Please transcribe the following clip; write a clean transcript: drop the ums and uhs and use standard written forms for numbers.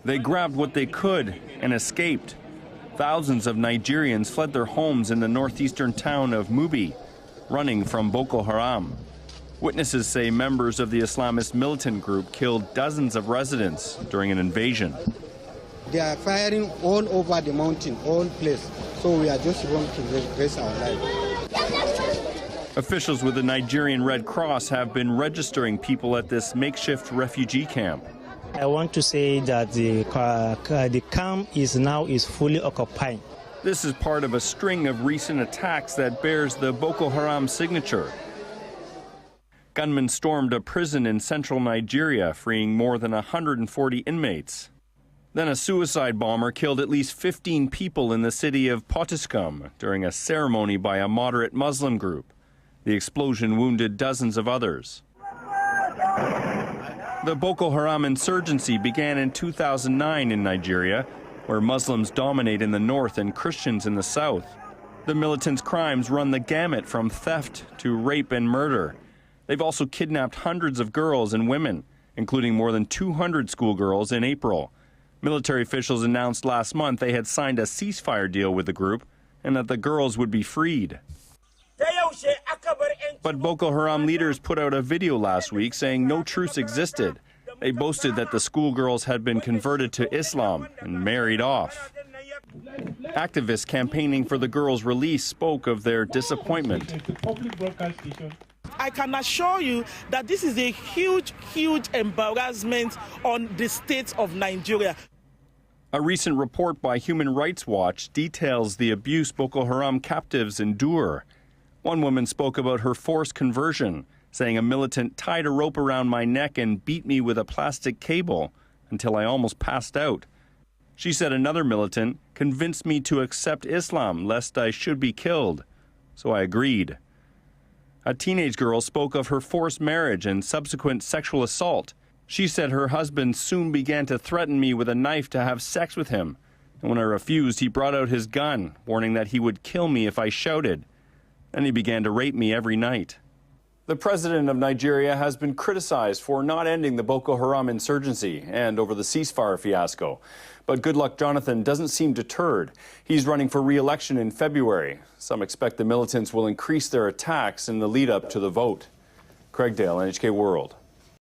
They grabbed what they could and escaped. Thousands of Nigerians fled their homes in the northeastern town of Mubi, running from Boko Haram. Witnesses say members of the Islamist militant group killed dozens of residents during an invasion. They are firing all over the mountain, all place. So we are just going to risk our life. Officials with the Nigerian Red Cross have been registering people at this makeshift refugee camp. I want to say that the camp is now fully occupied. This is part of a string of recent attacks that bears the Boko Haram signature. Gunmen stormed a prison in central Nigeria, freeing more than 140 inmates. Then a suicide bomber killed at least 15 people in the city of Potiskum during a ceremony by a moderate Muslim group. The explosion wounded dozens of others. The Boko Haram insurgency began in 2009 in Nigeria, where Muslims dominate in the north and Christians in the south. The militants' crimes run the gamut from theft to rape and murder. They've also kidnapped hundreds of girls and women, including more than 200 schoolgirls in April. Military officials announced last month they had signed a ceasefire deal with the group and that the girls would be freed. But Boko Haram leaders put out a video last week saying no truce existed. They boasted that the schoolgirls had been converted to Islam and married off. Activists campaigning for the girls' release spoke of their disappointment. I can assure you that this is a huge, huge embarrassment on the state of Nigeria. A recent report by Human Rights Watch details the abuse Boko Haram captives endure. One woman spoke about her forced conversion, saying a militant tied a rope around my neck and beat me with a plastic cable until I almost passed out. She said another militant convinced me to accept Islam lest I should be killed, so I agreed. A teenage girl spoke of her forced marriage and subsequent sexual assault. She said her husband soon began to threaten me with a knife to have sex with him. And when I refused, he brought out his gun, warning that he would kill me if I shouted. Then he began to rape me every night. The president of Nigeria has been criticized for not ending the Boko Haram insurgency and over the ceasefire fiasco. But Goodluck Jonathan doesn't seem deterred. He's running for re-election in February. Some expect the militants will increase their attacks in the lead-up to the vote. Craig Dale, NHK World.